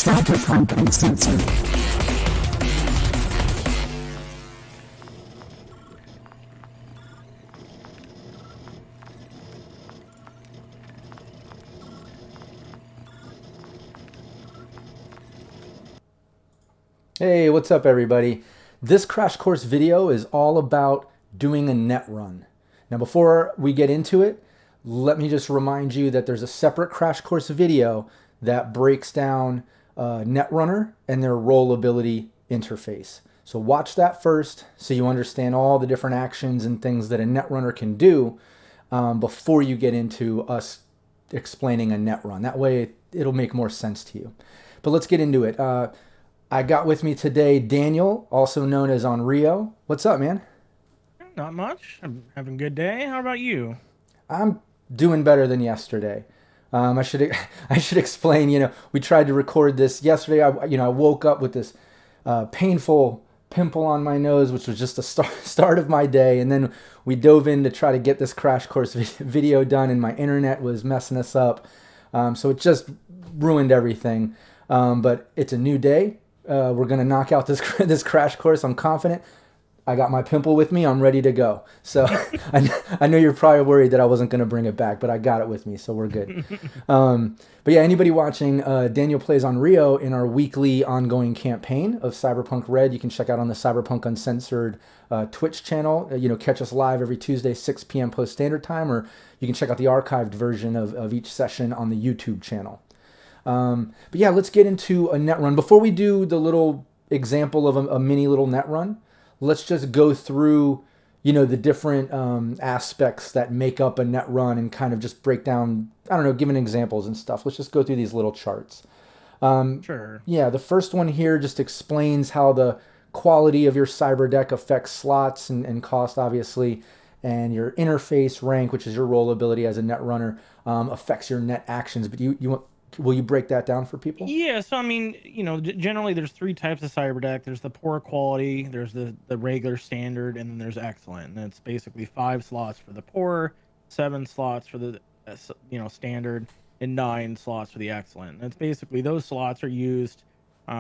Cyberpunk Uncensored. Hey, what's up everybody? This crash course video is all about doing a net run. Now before we get into it, let me just remind you that there's a separate crash course video that breaks down Netrunner and their rollability interface. So watch that first so you understand all the different actions and things that a Netrunner can do before you get into us explaining a net run. That way it'll make more sense to you. But let's get into it. I got with me today Daniel, also known as Onrio. What's up, man? Not much. I'm having a good day. How about you? I'm doing better than yesterday. I should I should explain. We tried to record this yesterday. I woke up with this painful pimple on my nose, which was just the start of my day, and then we dove in to try to get this crash course video done, and my internet was messing us up, so it just ruined everything. But it's a new day. We're gonna knock out this crash course. I'm confident. I got my pimple with me. I'm ready to go. So I know you're probably worried that I wasn't gonna bring it back, but I got it with me, so we're good. But yeah, anybody watching, Daniel plays Onrio in our weekly ongoing campaign of Cyberpunk Red. You can check out on the Cyberpunk Uncensored Twitch channel. Catch us live every Tuesday, 6 p.m. Post Standard Time, or you can check out the archived version of each session on the YouTube channel. But yeah, let's get into a net run. Before we do the little example of a mini little net run, let's just go through, the different aspects that make up a net run and kind of just break down, giving examples and stuff. Let's just go through these little charts. Sure. Yeah, the first one here just explains how the quality of your cyber deck affects slots and cost, obviously, and your interface rank, which is your rollability as a net runner, affects your net actions. But will you break that down for people? Yeah, so I mean, generally there's three types of cyber deck. There's the poor quality, there's the regular standard, and then there's excellent. And it's basically 5 slots for the poor, 7 slots for the standard, and 9 slots for the excellent. And it's basically those slots are used,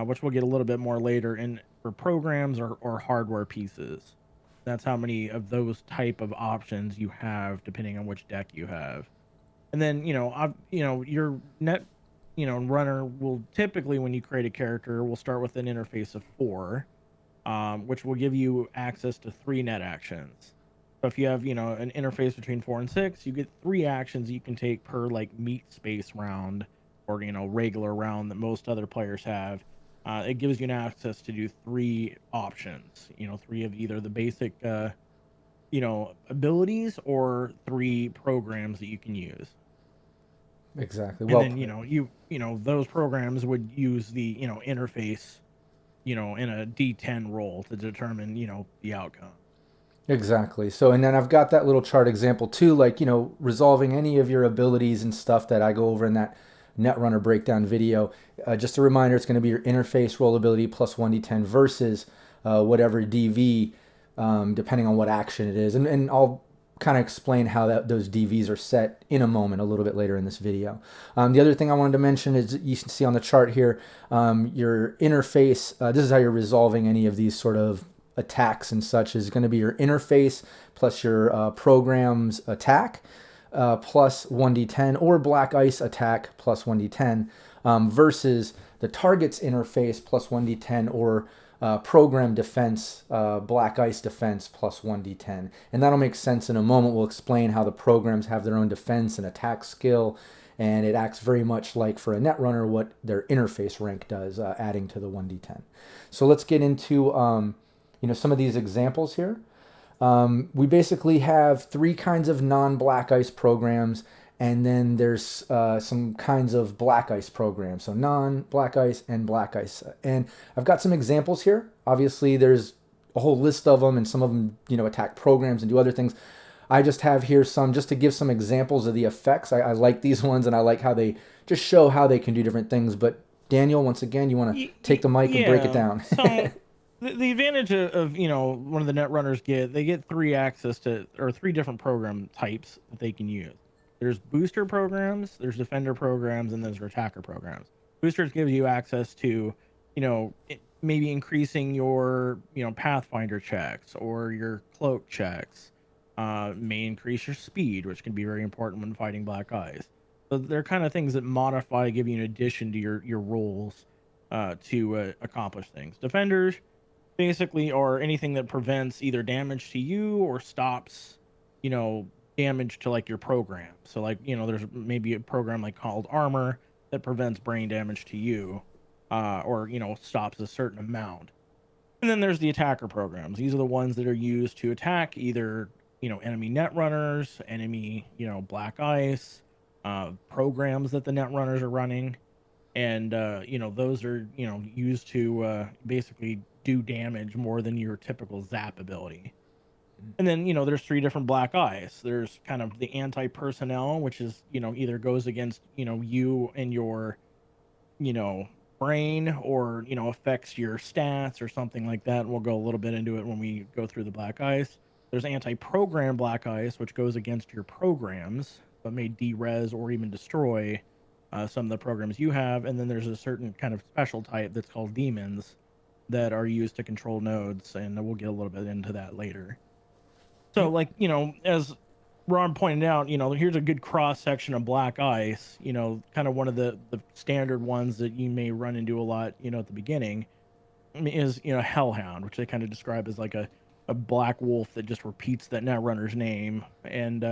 which we'll get a little bit more later, for programs or hardware pieces. That's how many of those type of options you have depending on which deck you have. And then your net runner will typically, when you create a character, will start with an interface of 4, which will give you access to 3 net actions. So if you have an interface between 4 and 6, you get 3 actions you can take per meat space round, or regular round that most other players have. It gives you an access to do 3 options, 3 of either the basic abilities or 3 programs that you can use. Exactly. And then those programs would use the interface in a D10 roll to determine the outcome. Exactly. So, and then I've got that little chart example too, resolving any of your abilities and stuff that I go over in that Netrunner breakdown video. Just a reminder, it's going to be your interface rollability plus 1d10 versus whatever DV, depending on what action it is. And I'll kind of explain how those DVs are set in a moment, a little bit later in this video. The other thing I wanted to mention is you can see on the chart here, your interface, this is how you're resolving any of these sort of attacks and such, is going to be your interface plus your program's attack plus 1d10, or black ice attack plus 1d10, versus the target's interface plus 1d10, or program defense, black ice defense plus 1d10. And that'll make sense in a moment. We'll explain how the programs have their own defense and attack skill, and it acts very much like, for a netrunner, what their interface rank does, adding to the 1d10. So let's get into some of these examples here. We basically have 3 kinds of non-black ice programs, and then there's some kinds of black ice programs. So non-black ice and black ice. And I've got some examples here. Obviously, there's a whole list of them, and some of them, attack programs and do other things. I just have here some, just to give some examples of the effects. I like these ones, and I like how they just show how they can do different things. But Daniel, once again, you want to take the mic and break it down? So the advantage of one of the net runners they get 3 access to, or 3 different program types that they can use. There's booster programs, there's defender programs, and there's attacker programs. Boosters gives you access to, maybe increasing your, pathfinder checks or your cloak checks. May increase your speed, which can be very important when fighting black eyes. So they're kind of things that modify, give you an addition to your rolls to accomplish things. Defenders basically are anything that prevents either damage to you or stops, you know, damage to like your program. So like, there's maybe a program like called armor that prevents brain damage to you, or stops a certain amount. And then there's the attacker programs. These are the ones that are used to attack either, enemy netrunners, enemy, black ice, programs that the netrunners are running. And, those are, used to basically do damage more than your typical zap ability. And then, there's three different black eyes. There's kind of the anti personnel, which is, either goes against, you and your, you know, brain, or, affects your stats or something like that. And we'll go a little bit into it when we go through the black ice. There's anti-program black ice, which goes against your programs, but may derez or even destroy some of the programs you have. And then there's a certain kind of special type that's called demons that are used to control nodes, and we'll get a little bit into that later. So, like, as Ron pointed out, here's a good cross section of black ice. Kind of one of the standard ones that you may run into a lot, at the beginning, is Hellhound, which they kind of describe as like a black wolf that just repeats that netrunner's name. And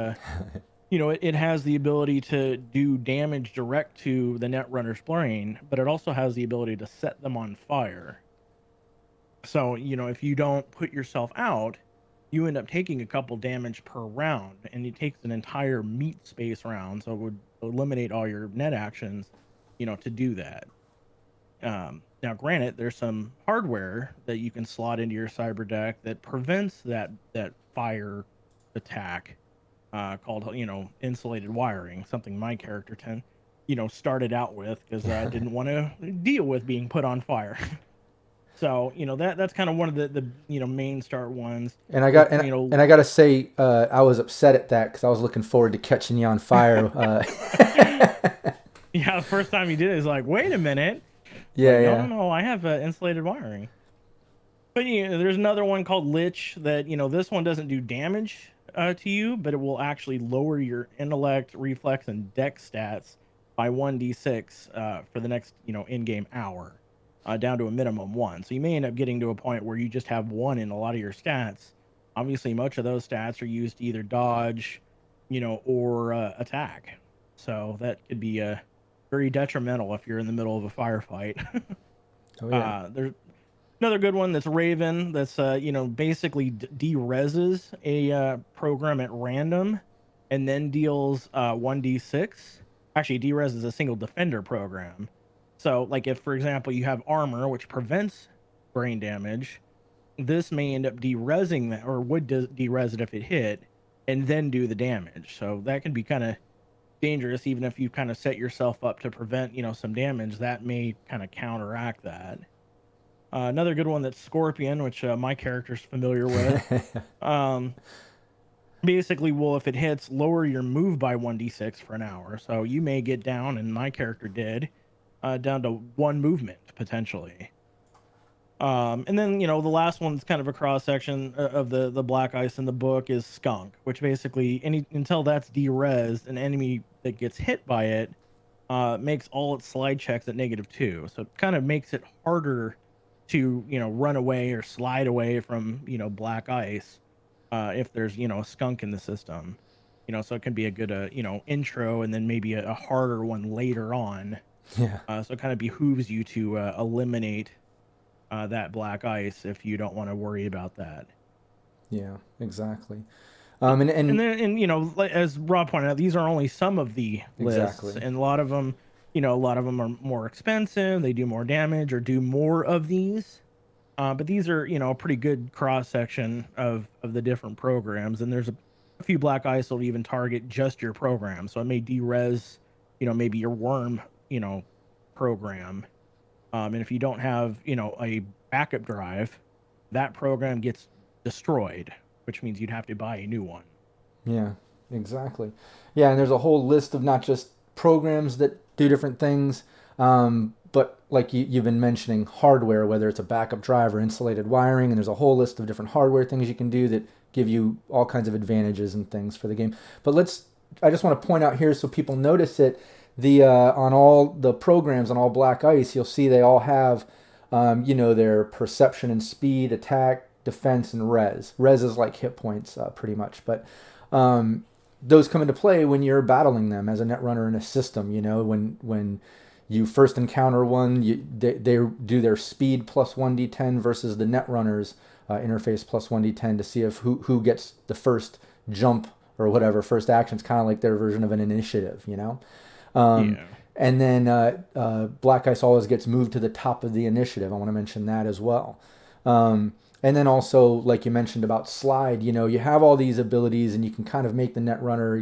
it has the ability to do damage direct to the netrunner's brain, but it also has the ability to set them on fire. So, if you don't put yourself out, you end up taking a couple damage per round, and it takes an entire meat space round. So it would eliminate all your net actions, to do that. Now, granted, there's some hardware that you can slot into your cyber deck that prevents that fire attack, called insulated wiring. Something my character started out with because I didn't want to deal with being put on fire. So that's kind of one of the main start ones. And and I gotta say, I was upset at that because I was looking forward to catching you on fire. Yeah, the first time you did it, it's like, wait a minute. Yeah, Like, yeah. no, I have insulated wiring. But there's another one called Lich that this one doesn't do damage to you, but it will actually lower your intellect, reflex, and dex stats by 1d6 for the next in-game hour. Down to a minimum 1. So you may end up getting to a point where you just have 1 in a lot of your stats. Obviously, much of those stats are used to either dodge, or attack. So that could be very detrimental if you're in the middle of a firefight. Oh yeah. There's another good one that's Raven. That's basically de-reses a program at random, and then deals 1d6. Actually, de-reses a single defender program. So, like, if, for example, you have armor, which prevents brain damage, this may end up de-resing that, or would de-res it if it hit, and then do the damage. So that can be kind of dangerous, even if you kind of set yourself up to prevent, some damage. That may kind of counteract that. Another good one that's Scorpion, which my character's familiar with. Basically, will, if it hits, lower your move by 1d6 for an hour. So you may get down, and my character did, down to 1 movement potentially. And then the last one's kind of a cross section of the black ice in the book is Skunk, which basically until that's de-res, an enemy that gets hit by it makes all its slide checks at -2. So it kind of makes it harder to run away or slide away from black ice if there's a skunk in the system. So it can be a good intro, and then maybe a harder one later on. Yeah. So it kind of behooves you to eliminate that black ice if you don't want to worry about that. Yeah, exactly. And then, as Rob pointed out, these are only some of the lists, exactly. and a lot of them, are more expensive. They do more damage or do more of these. But these are, a pretty good cross section of the different programs. And there's a few black ice will even target just your program. So it may de-res, maybe your worm, program. And if you don't have, a backup drive, that program gets destroyed, which means you'd have to buy a new one. Yeah, exactly. Yeah, and there's a whole list of not just programs that do different things, But like you've been mentioning, hardware, whether it's a backup drive or insulated wiring, and there's a whole list of different hardware things you can do that give you all kinds of advantages and things for the game. But I just want to point out here so people notice it. On all the programs on all Black Ice, you'll see they all have, their perception and speed, attack, defense, and res. Res is like hit points, pretty much. But those come into play when you're battling them as a netrunner in a system. When you first encounter one, they do their speed plus 1d10 versus the netrunners interface plus 1d10 to see if who gets the first jump or whatever, first action. It's kind of like their version of an initiative, Yeah. And then Black Ice always gets moved to the top of the initiative. I want to mention that as well. And then also, like you mentioned about slide, you have all these abilities and you can kind of make the netrunner,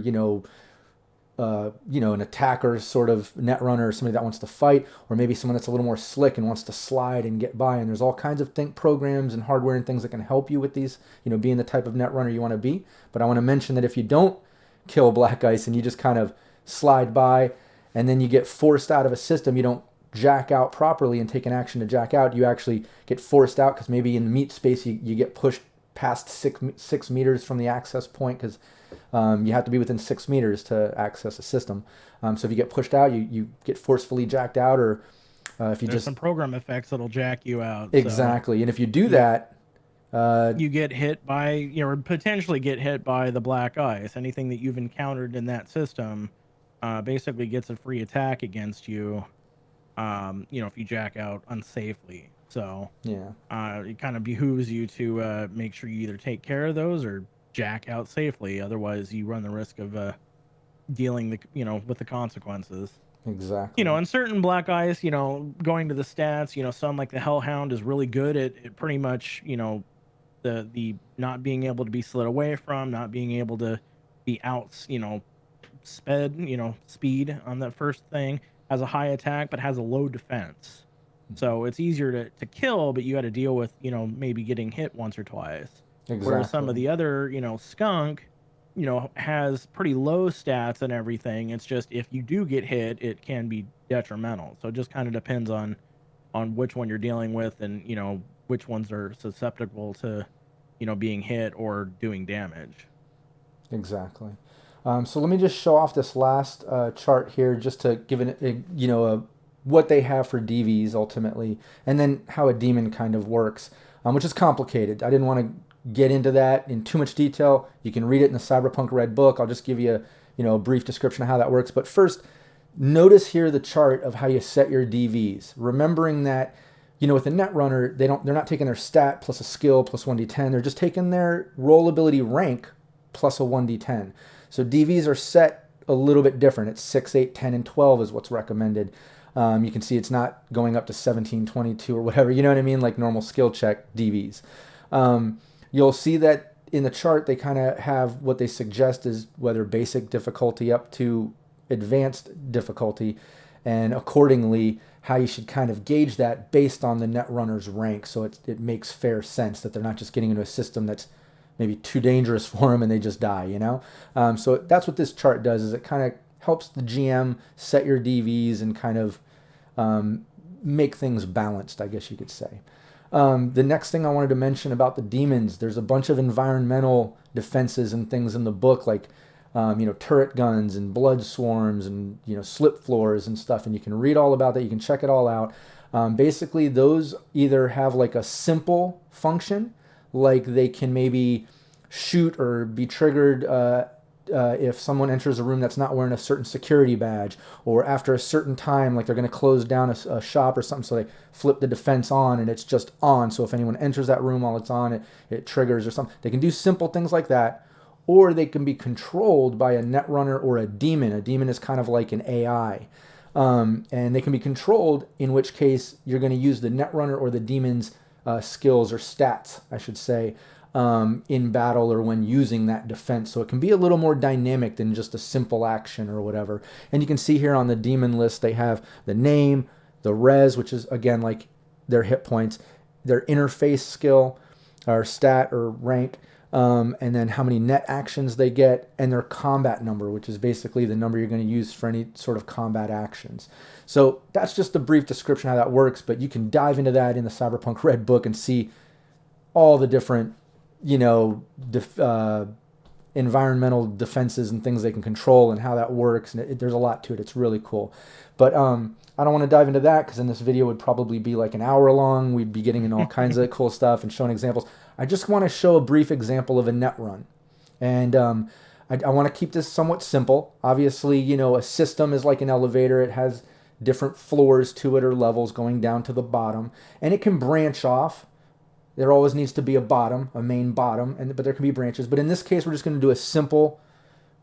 an attacker sort of netrunner, or somebody that wants to fight, or maybe someone that's a little more slick and wants to slide and get by. And there's all kinds of programs and hardware and things that can help you with these, being the type of netrunner you want to be. But I want to mention that if you don't kill Black Ice and you just kind of slide by and then you get forced out of a system, you don't jack out properly and take an action to jack out, you actually get forced out because maybe in the meat space you get pushed past 6 meters from the access point because you have to be within 6 meters to access a system. So if you get pushed out, you get forcefully jacked out, or if you There's some program effects that'll jack you out. Exactly. So. And if you do that, you get hit by, or potentially get hit by the Black Ice. Anything that you've encountered in that system basically gets a free attack against you, if you jack out unsafely. So yeah, it kind of behooves you to make sure you either take care of those or jack out safely. Otherwise, you run the risk of dealing with the consequences. Exactly. In certain Black Ice, going to the stats, some like the Hellhound is really good at pretty much, the not being able to be slid away from, not being able to be out, speed on that first thing, has a high attack but has a low defense. So it's easier to kill, but you got to deal with, maybe getting hit once or twice. Exactly. Whereas some of the other, Skunk, has pretty low stats and everything. It's just if you do get hit, it can be detrimental. So it just kind of depends on which one you're dealing with and, which ones are susceptible to, being hit or doing damage. Exactly. So let me just show off this last chart here just to give what they have for DVs ultimately, and then how a demon kind of works, which is complicated. I didn't want to get into that in too much detail. You can read it in the Cyberpunk Red Book. I'll just give you a brief description of how that works. But first, notice here the chart of how you set your DVs. Remembering that, with a netrunner, they're not taking their stat plus a skill plus 1d10. They're just taking their roll ability rank plus a 1d10. So DVs are set a little bit different. It's 6, 8, 10, and 12 is what's recommended. You can see it's not going up to 17, 22 or whatever, you know what I mean? Like normal skill check DVs. You'll see that in the chart, they kind of have what they suggest is whether basic difficulty up to advanced difficulty, and accordingly, how you should kind of gauge that based on the netrunner's rank. So it makes fair sense that they're not just getting into a system that's maybe too dangerous for them and they just die, So that's what this chart does, is it kind of helps the GM set your DVs and kind of make things balanced, I guess you could say. The next thing I wanted to mention about the demons, there's a bunch of environmental defenses and things in the book, like turret guns and blood swarms and slip floors and stuff, and you can read all about that. You can check it all out. Basically, those either have like a simple function, like they can maybe shoot or be triggered if someone enters a room that's not wearing a certain security badge, or after a certain time, like they're going to close down a shop or something, so they flip the defense on and it's just on. So if anyone enters that room while it's on, it triggers or something. They can do simple things like that, or they can be controlled by a netrunner or a demon. A demon is kind of like an AI. And they can be controlled, in which case you're going to use the netrunner or the demon's skills or stats, I should say, in battle or when using that defense. So it can be a little more dynamic than just a simple action or whatever. And you can see here on the demon list, they have the name, the res, which is again like their hit points, their interface skill or stat or rank, and then how many net actions they get, and their combat number, which is basically the number you're going to use for any sort of combat actions. So that's just a brief description of how that works, but you can dive into that in the Cyberpunk Red Book and see all the different, you know, environmental defenses and things they can control and how that works. And there's a lot to it. It's really cool. But I don't want to dive into that because then this video would probably be like an hour long. We'd be getting into all kinds of cool stuff and showing examples. I just want to show a brief example of a net run. And I want to keep this somewhat simple. Obviously, you know, a system is like an elevator. It has different floors to it or levels going down to the bottom. And it can branch off. There always needs to be a bottom, a main bottom, but there can be branches. But in this case, we're just going to do a simple,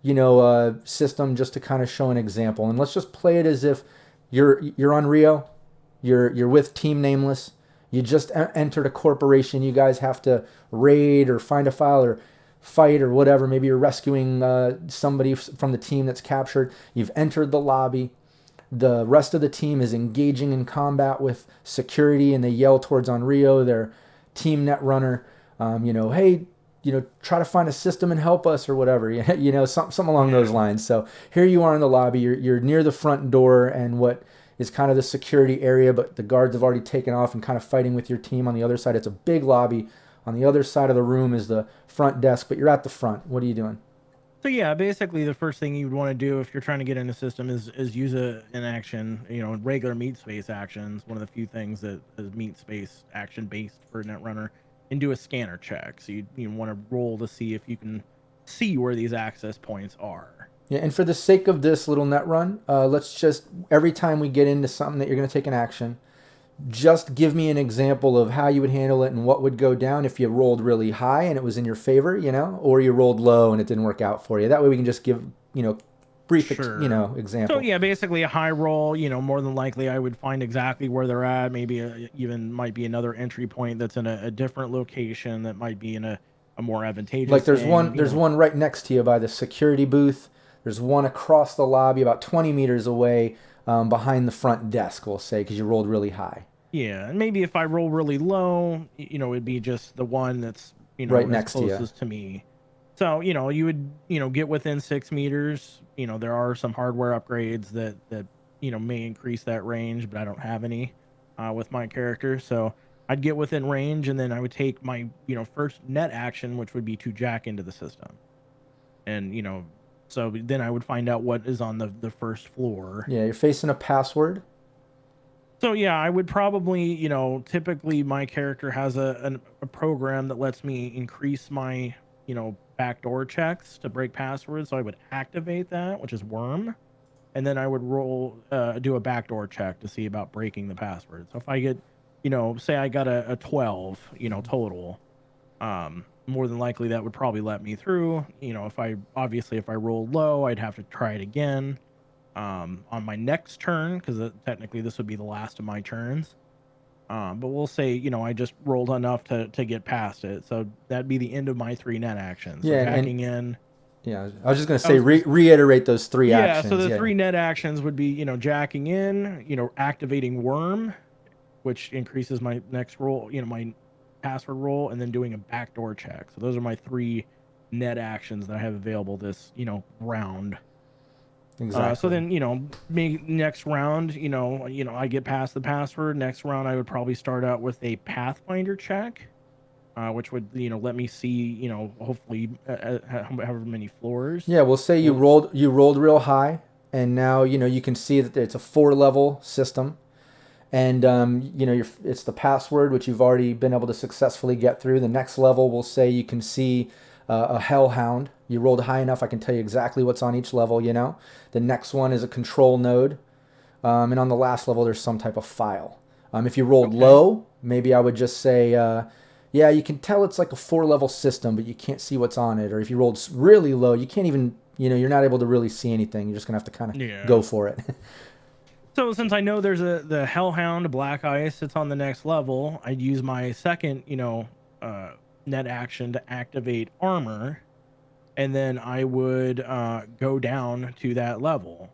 you know, system just to kind of show an example. And let's just play it as if you're on Rio, you're with Team Nameless. You just entered a corporation. You guys have to raid or find a file or fight or whatever. Maybe you're rescuing somebody from the team that's captured. You've entered the lobby. The rest of the team is engaging in combat with security, and they yell towards Onryo, their team netrunner, you know, hey, you know, try to find a system and help us or whatever, you know, something along those lines. So here you are in the lobby. You're near the front door and what is kind of the security area, but the guards have already taken off and kind of fighting with your team on the other side. It's a big lobby. On the other side of the room is the front desk, but you're at the front. What are you doing? So yeah, basically the first thing you'd want to do if you're trying to get in a system is use an action, you know, regular meat space actions. One of the few things that is meat space action based for Netrunner, and do a scanner check. So you want to roll to see if you can see where these access points are. Yeah, and for the sake of this little net run, let's just, every time we get into something that you're going to take an action, just give me an example of how you would handle it and what would go down if you rolled really high and it was in your favor, you know, or you rolled low and it didn't work out for you. That way we can just give, you know, brief, Sure. you know, example. So yeah, basically a high roll, you know, more than likely I would find exactly where they're at. Maybe even might be another entry point that's in a different location that might be in a more advantageous. Like there's one right next to you by the security booth. There's one across the lobby about 20 meters away behind the front desk, we'll say, because you rolled really high. Yeah, and maybe if I roll really low, you know, it'd be just the one that's, you know, right next closest to me. So, you know, you would, you know, get within 6 meters. You know, there are some hardware upgrades that you know, may increase that range, but I don't have any with my character. So I'd get within range, and then I would take my, you know, first net action, which would be to jack into the system. And, you know, so then I would find out what is on the first floor. Yeah, you're facing a password. So yeah, I would probably, you know, typically my character has a program that lets me increase my, you know, backdoor checks to break passwords. So I would activate that, which is worm, and then I would roll, do a backdoor check to see about breaking the password. So if I get, you know, say I got a 12, you know, total, more than likely that would probably let me through. You know, if I rolled low, I'd have to try it again. On my next turn, because technically this would be the last of my turns. But we'll say, you know, I just rolled enough to get past it. So that'd be the end of my 3 net actions. So yeah, jacking in. Yeah, I was just going to say, reiterate those 3 actions. Yeah, so the 3 net actions would be, you know, jacking in, you know, activating worm, which increases my next roll, you know, my password roll, and then doing a backdoor check. So those are my 3 net actions that I have available this, you know, round. Exactly. So then, you know, next round, you know, I get past the password. Next round, I would probably start out with a pathfinder check, which would, you know, let me see, you know, hopefully however many floors. Yeah, we'll say you rolled real high, and now, you know, you can see that it's a 4-level system, and you know, it's the password, which you've already been able to successfully get through. The next level, we'll say you can see a hellhound. You rolled high enough, I can tell you exactly what's on each level, you know. The next one is a control node. And on the last level, there's some type of file. If you rolled low, maybe I would just say, yeah, you can tell it's like a 4-level system, but you can't see what's on it. Or if you rolled really low, you can't even, you know, you're not able to really see anything. You're just going to have to kind of go for it. So since I know there's the hellhound, black ice, it's on the next level, I'd use my second, you know, net action to activate armor, and then I would go down to that level.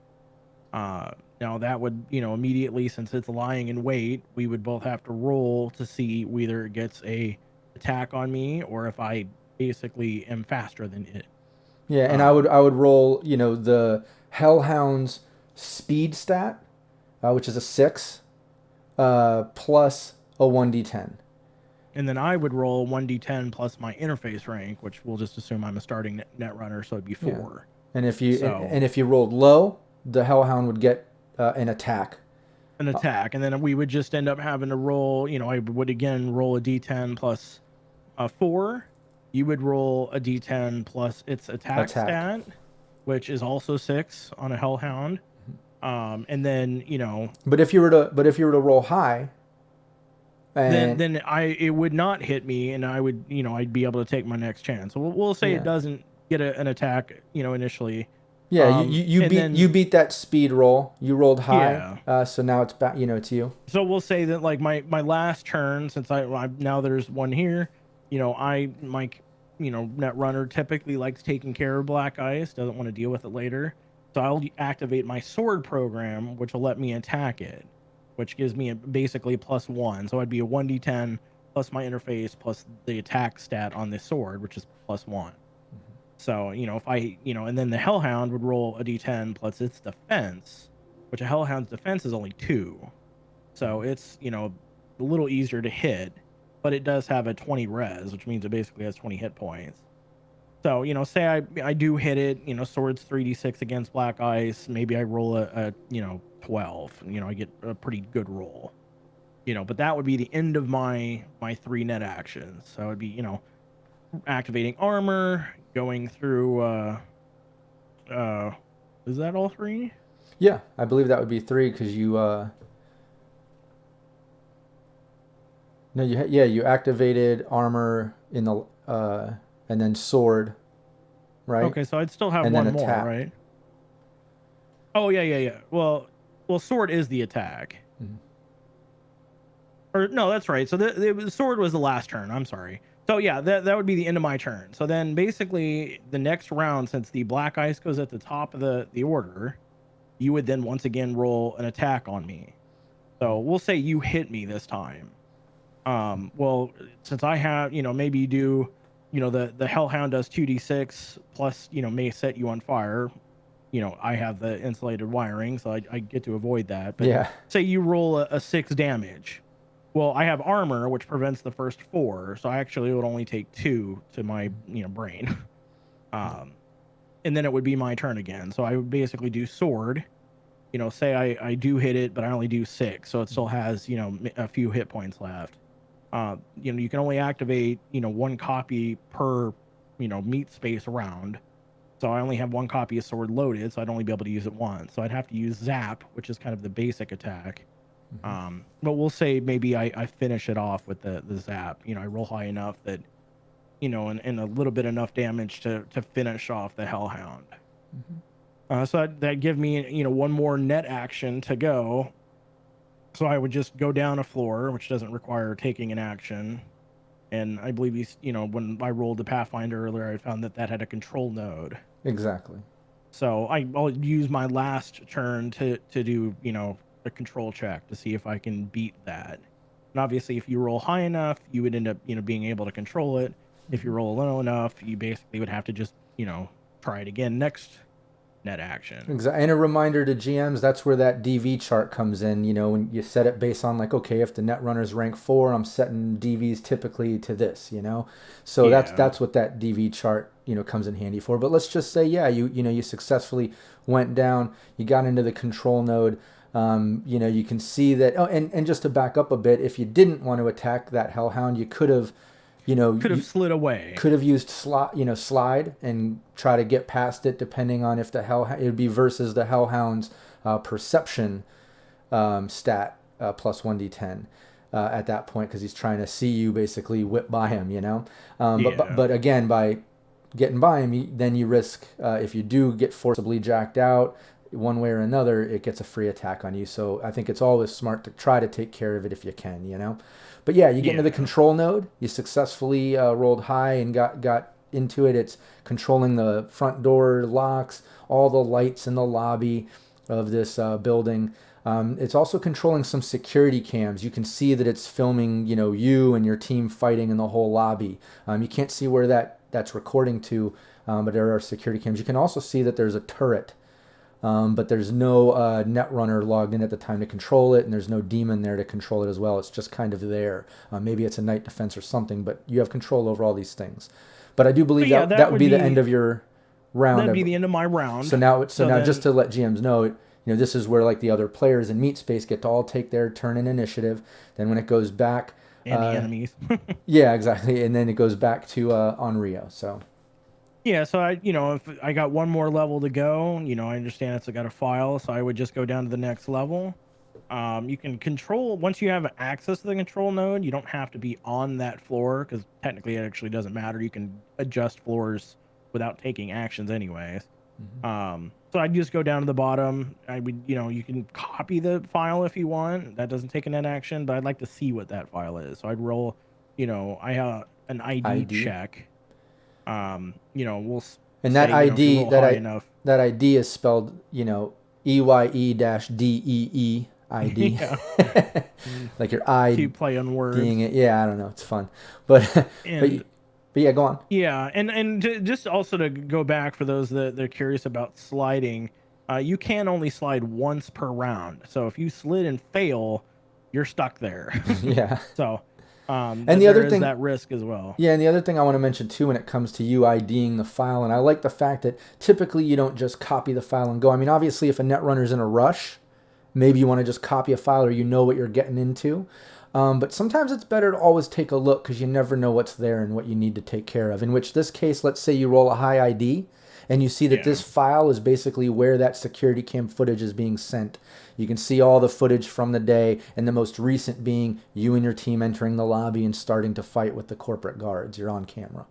Now that would, you know, immediately, since it's lying in wait, we would both have to roll to see whether it gets a attack on me, or if I basically am faster than it. Yeah, and Um, I would roll, you know, the Hellhound's speed stat, which is a 6, plus a 1d10. and then I would roll 1d10 plus my interface rank, which we'll just assume I'm a starting net runner, so it'd be Yeah. 4. And if you So and if you rolled low, the Hellhound would get an attack. an attack, and then we would just end up having to roll. I would again roll a d10 plus a 4. You would roll a d10 plus its attack Attack. stat, which is also 6 on a Hellhound. And then But if you were to roll high, then and then it would not hit me, and I would I'd be able to take my next chance. So we'll say it yeah, doesn't get an attack initially. yeah, And you then beat that speed roll. You rolled high, yeah. so now it's back. You know, it's you. So we'll say that like my last turn, since I now there's one here, my net runner typically likes taking care of black ice, doesn't want to deal with it later. So I'll activate my sword program, which will let me attack it, which gives me basically +1. So I'd be a 1d10 plus my interface plus the attack stat on the sword, which is +1. So, if and then the Hellhound would roll a d10 plus its defense, which a Hellhound's defense is only 2. So it's, a little easier to hit, but it does have a 20 res, which means it basically has 20 hit points. So, say I do hit it, swords 3d6 against black ice. Maybe I roll a 12, I get a pretty good roll, but that would be the end of my 3 net actions. So it'd be, activating armor, going through, is that all 3? Yeah, I believe that would be 3 because you. No, you activated armor in the and then sword, right? Okay, so I'd still have And then one more, attack. right? Oh yeah. Well, sword is the attack. Mhm. Or no, that's right. So the sword was the last turn. I'm sorry. So yeah, that would be the end of my turn. So then basically the next round, since the black ice goes at the top of the order, you would then once again roll an attack on me. So we'll say you hit me this time. Well, since I have, maybe you do, the Hellhound does 2d6 plus, may set you on fire. I have the insulated wiring, so I get to avoid that. But Yeah. say you roll a 6 damage. Well, I have armor, which prevents the first 4, so I actually would only take 2 to my, brain. And then it would be my turn again. So I would basically do sword. Say I do hit it, but I only do 6, so it still has, a few hit points left. You can only activate, 1 copy per, meat space round. So I only have 1 copy of sword loaded, so I'd only be able to use it once. So I'd have to use zap, which is kind of the basic attack. But we'll say maybe I finish it off with the zap. I roll high enough that, and a little bit enough damage to finish off the Hellhound. So that'd give me, one more net action to go. So I would just go down a floor, which doesn't require taking an action. And I believe when I rolled the Pathfinder earlier, I found that had a control node. Exactly. So I'll use my last turn to do, a control check to see if I can beat that. And obviously, if you roll high enough, you would end up, being able to control it. If you roll low enough, you basically would have to just, try it again next net action. Exactly. And a reminder to GMs, that's where that DV chart comes in. When you set it based on like, okay, if the net runner's rank 4, I'm setting DVs typically to this. So Yeah. that's what that DV chart comes in handy for. But let's just say, yeah, you successfully went down, you got into the control node. You can see that. Oh, and just to back up a bit, if you didn't want to attack that Hellhound, you could have. Could have slid away. Could have used slide and try to get past it, depending on if it would be versus the Hellhound's perception stat plus 1d10 at that point, because he's trying to see you basically whip by him. But again, by getting by him, then you risk if you do get forcibly jacked out one way or another, it gets a free attack on you. So I think it's always smart to try to take care of it if you can. But yeah, you get into the control node. You successfully rolled high and got into it. It's controlling the front door locks, all the lights in the lobby of this building. It's also controlling some security cams. You can see that it's filming, you and your team fighting in the whole lobby. You can't see where that that's recording to, but there are security cams. You can also see that there's a turret, but there's no Netrunner logged in at the time to control it, and there's no demon there to control it as well. It's just kind of there. Maybe it's a night defense or something, but you have control over all these things. But I do believe yeah, that would be the end of your round. That'd be the end of my round. So now then, just to let GMs know, this is where like the other players in Meat Space get to all take their turn in initiative. Then when it goes back, and the enemies. yeah, exactly, and then it goes back to on Rio. So yeah, so if I got one more level to go, I understand it's got a file, so I would just go down to the next level. You can control once you have access to the control node. You don't have to be on that floor because technically it actually doesn't matter. You can adjust floors without taking actions anyways. So I'd just go down to the bottom. I would, you can copy the file if you want. That doesn't take a net action, but I'd like to see what that file is. So I'd roll, I have an ID check. We'll and that say, ID that ID is spelled, EYE-DEE ID. Like your I keep playing words. Being it. Yeah, I don't know. It's fun, but but yeah, go on. Yeah, and just also to go back for those that they're curious about sliding, you can only slide once per round. So if you slid and fail, you're stuck there. Yeah. So, and the other thing, that risk as well. Yeah, and the other thing I want to mention too, when it comes to you IDing the file, and I like the fact that typically you don't just copy the file and go. I mean, obviously, if a netrunner's in a rush, maybe you want to just copy a file or what you're getting into. But sometimes it's better to always take a look because you never know what's there and what you need to take care of. In which this case, let's say you roll a high ID and you see that this file is basically where that security cam footage is being sent. You can see all the footage from the day, and the most recent being you and your team entering the lobby and starting to fight with the corporate guards. You're on camera.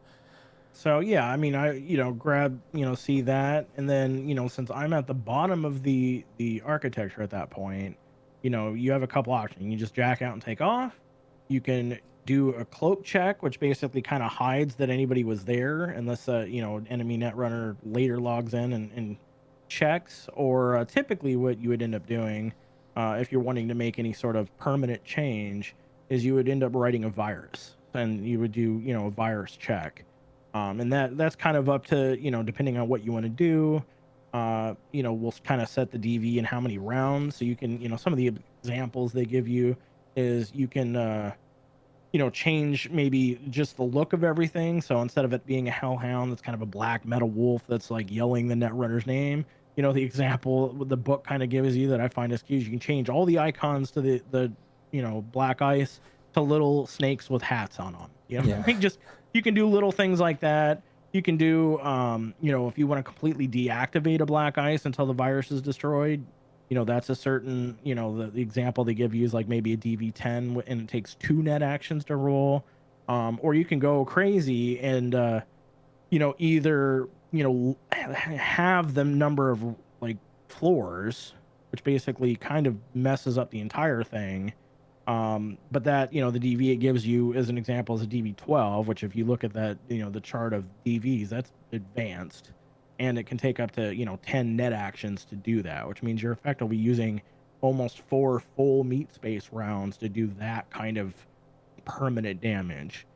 So yeah, I mean, I grab see that, and then since I'm at the bottom of the architecture at that point, you have a couple options. You can just jack out and take off. You can do a cloak check, which basically kind of hides that anybody was there, unless an enemy netrunner later logs in and checks. Or typically, what you would end up doing, if you're wanting to make any sort of permanent change, is you would end up writing a virus, and you would do a virus check. And that's kind of up to depending on what you want to do. We'll kind of set the DV and how many rounds. So you can some of the examples they give you is you can change maybe just the look of everything. So instead of it being a hellhound that's kind of a black metal wolf that's like yelling the netrunner's name, the example the book kind of gives you that I find is cute. You can change all the icons to the black ice to little snakes with hats on them. Just you can do little things like that. You can do if you want to completely deactivate a black ice until the virus is destroyed, that's a certain the example they give you is like maybe a DV10 and it takes 2 net actions to roll. Or you can go crazy and either have the number of like floors, which basically kind of messes up the entire thing. But that the DV it gives you as an example is a DV12, which if you look at that the chart of DVs, that's advanced, and it can take up to 10 net actions to do that, which means you're effectively using almost 4 full meat space rounds to do that kind of permanent damage.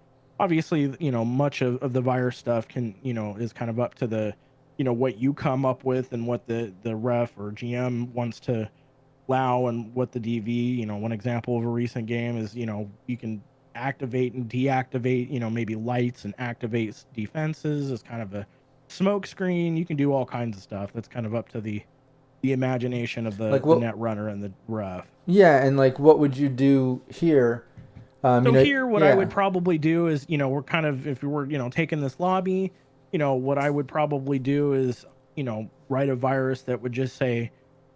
Obviously, much of the virus stuff can is kind of up to the what you come up with and what the ref or GM wants to allow and what the DV, one example of a recent game is, you can activate and deactivate, maybe lights and activate defenses as kind of a smoke screen. You can do all kinds of stuff. That's kind of up to the imagination of the net runner and the ref. Yeah. And like, what would you do here? Here, what I would probably do is, we're kind of, if we were, taking this lobby, what I would probably do is, write a virus that would just say,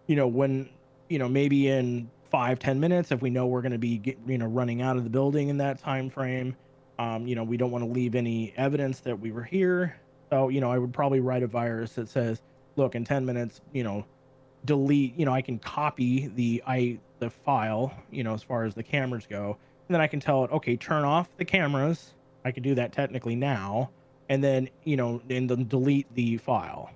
when, maybe in 5-10 minutes, if we know we're going to be running out of the building in that time frame, we don't want to leave any evidence that we were here. So I would probably write a virus that says, look, in 10 minutes, delete, I can copy the file, as far as the cameras go, and then I can tell it, okay, turn off the cameras. I could do that technically now, and then and then delete the file.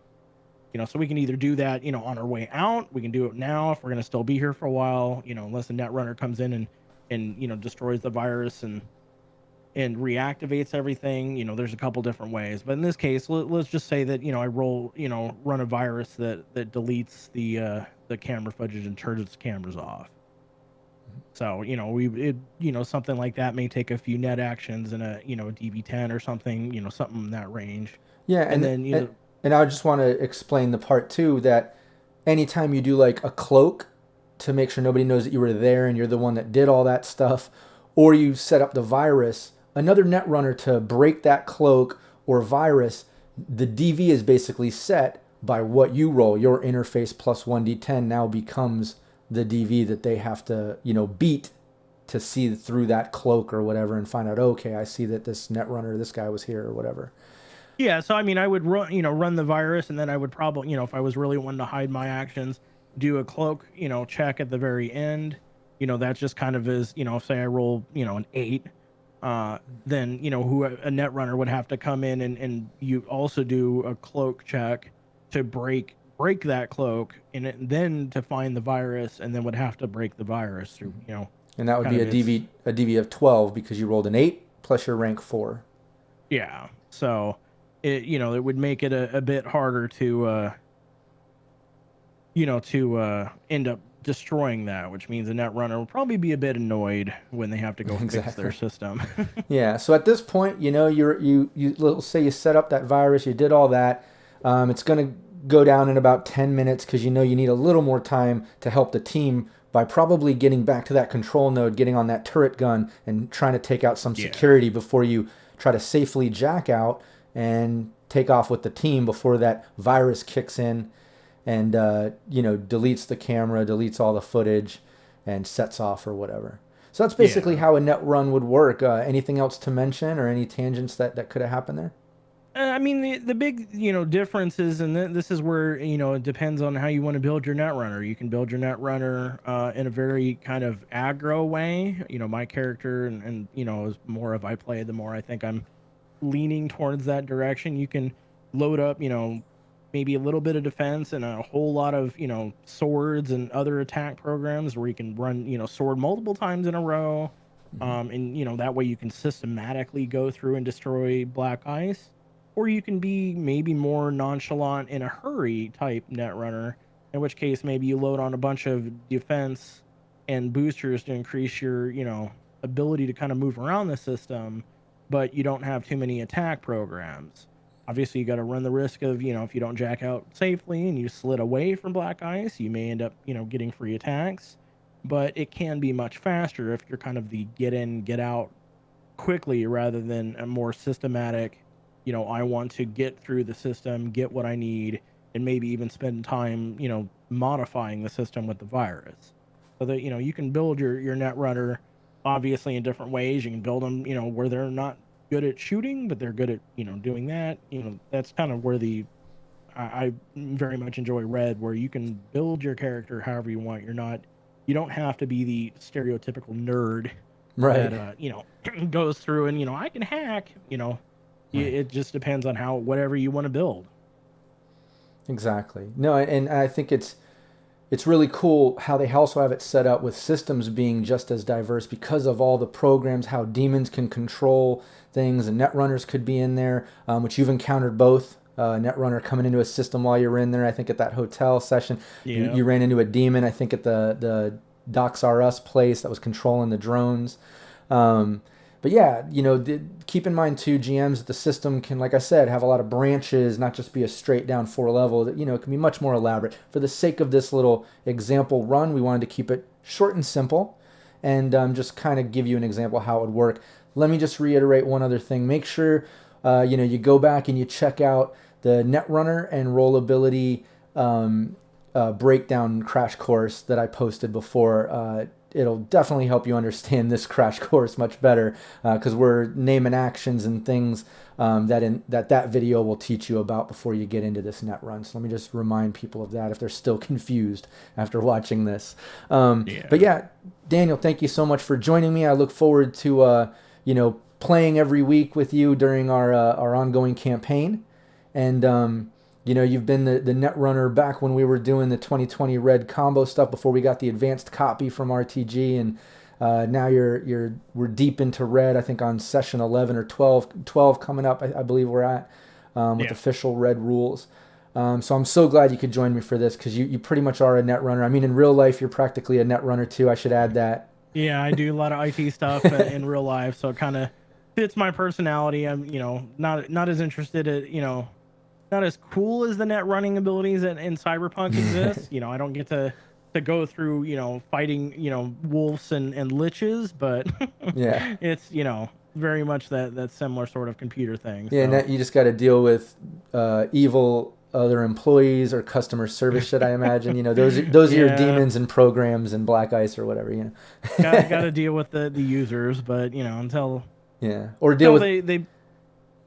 So we can either do that, on our way out. We can do it now if we're going to still be here for a while, unless the netrunner comes in and destroys the virus and, and reactivates everything. There's a couple different ways, but in this case, let's just say that I roll, run a virus that deletes the camera footage and turns its cameras off. So something like that may take a few net actions and a DV10 or something, something in that range, Yeah, and then and I just want to explain the part too that anytime you do like a cloak to make sure nobody knows that you were there and you're the one that did all that stuff, or you set up the virus, another netrunner to break that cloak or virus, the DV is basically set by what you roll. Your interface plus 1d10 now becomes the DV that they have to, beat to see through that cloak or whatever and find out, okay, I see that this netrunner, this guy was here or whatever. Yeah, so I mean, I would run the virus, and then I would probably, if I was really wanting to hide my actions, do a cloak, check at the very end. That's just kind of as, say I roll, an 8, then who a net runner would have to come in and you also do a cloak check to break that cloak, and then to find the virus, and then would have to break the virus through, And that would kind be of a DV of 12 because you rolled an 8 plus your rank 4. yeah. So it would make it a bit harder to end up destroying that, which means the net runner will probably be a bit annoyed when they have to go fix their system. Yeah. So at this point, you let's say you set up that virus, you did all that. It's going to go down in about 10 minutes because you need a little more time to help the team by probably getting back to that control node, getting on that turret gun, and trying to take out some security before you try to safely jack out and take off with the team before that virus kicks in and deletes the camera, deletes all the footage, and sets off or whatever. So that's basically how a net run would work. Anything else to mention or any tangents that could have happened there? I mean, the big, difference is, and this is where, it depends on how you want to build your netrunner. You can build your netrunner in a very kind of aggro way. My character and is more of I play, the more I think I'm leaning towards that direction. You can load up, maybe a little bit of defense and a whole lot of, swords and other attack programs where you can run, sword multiple times in a row. And, that way you can systematically go through and destroy black ice. Or you can be maybe more nonchalant in a hurry type netrunner, in which case maybe you load on a bunch of defense and boosters to increase your, ability to kind of move around the system, but you don't have too many attack programs. Obviously, you got to run the risk of, if you don't jack out safely and you slid away from black ice, you may end up, getting free attacks. But it can be much faster if you're kind of the get in, get out quickly rather than a more systematic, I want to get through the system, get what I need, and maybe even spend time, modifying the system with the virus. So that, you can build your net runner obviously in different ways. You can build them, where they're not good at shooting, but they're good at, doing that. That's kind of where I very much enjoy Red, where you can build your character however you want. You don't have to be the stereotypical nerd Right. that, goes through and, I can hack, It just depends on whatever you want to build. Exactly. No, and I think it's really cool how they also have it set up with systems being just as diverse because of all the programs, how demons can control things, and netrunners could be in there, which you've encountered both. Netrunner coming into a system while you're in there. I think at that hotel session, you ran into a demon. I think at the Docs R Us place that was controlling the drones. But yeah, keep in mind too, GMs, that the system can, like I said, have a lot of branches, not just be a straight down 4 level. That it can be much more elaborate. For the sake of this little example run, we wanted to keep it short and simple, and just kind of give you an example how it would work. Let me just reiterate one other thing. Make sure you go back and you check out the Netrunner and rollability breakdown crash course that I posted before. It'll definitely help you understand this crash course much better because we're naming actions and things that video will teach you about before you get into this net run. So let me just remind people of that if they're still confused after watching this. But yeah, Daniel, thank you so much for joining me. I look forward to playing every week with you during our ongoing campaign. And you've been the netrunner back when we were doing the 2020 red combo stuff before we got the advanced copy from RTG, and Now we're deep into red. I think on session 11 or 12 coming up. I believe we're at with official red rules. So I'm so glad you could join me for this because you pretty much are a netrunner. I mean, in real life, you're practically a netrunner too. I should add that. Yeah, I do a lot of IT stuff in real life, so it kind of fits my personality. I'm, not as interested at, not as cool as the net running abilities in Cyberpunk exist. I don't get to go through, fighting, wolves and liches, but Yeah. it's, very much that similar sort of computer thing. Yeah, so. and you just got to deal with evil other employees or customer service shit. I imagine those are your demons and programs and black ice or whatever. Got to deal with the users, but until or deal with they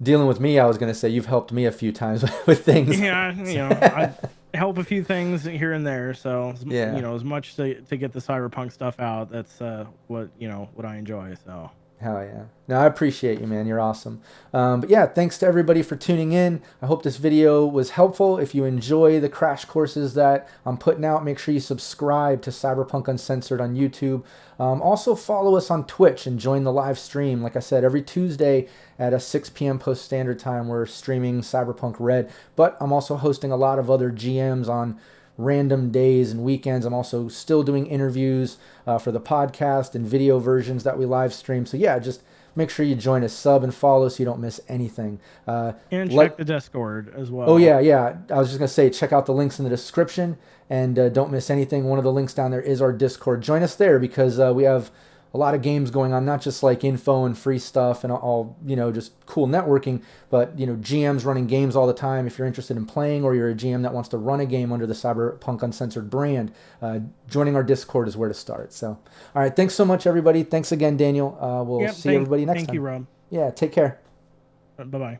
dealing with me. I was gonna say you've helped me a few times with things. Yeah, I help a few things here and there. So as much to get the cyberpunk stuff out. That's what I enjoy. So. Hell yeah. No, I appreciate you, man. You're awesome. But yeah, thanks to everybody for tuning in. I hope this video was helpful. If you enjoy the crash courses that I'm putting out, make sure you subscribe to Cyberpunk Uncensored on YouTube. Also follow us on Twitch and join the live stream. Like I said, every Tuesday at 6 p.m. Post Standard Time, we're streaming Cyberpunk Red. But I'm also hosting a lot of other GMs on random days and weekends. I'm also still doing interviews for the podcast and video versions that we live stream. So yeah, just make sure you join us, sub and follow so you don't miss anything. And check the Discord as well. Oh yeah. I was just gonna say, check out the links in the description and don't miss anything. One of the links down there is our Discord. Join us there because we have a lot of games going on, not just like info and free stuff and all, just cool networking, but, GMs running games all the time. If you're interested in playing or you're a GM that wants to run a game under the Cyberpunk Uncensored brand, joining our Discord is where to start. So, all right. Thanks so much, everybody. Thanks again, Daniel. We'll see everybody next time. Thank you, Rob. Yeah. Take care. Bye-bye.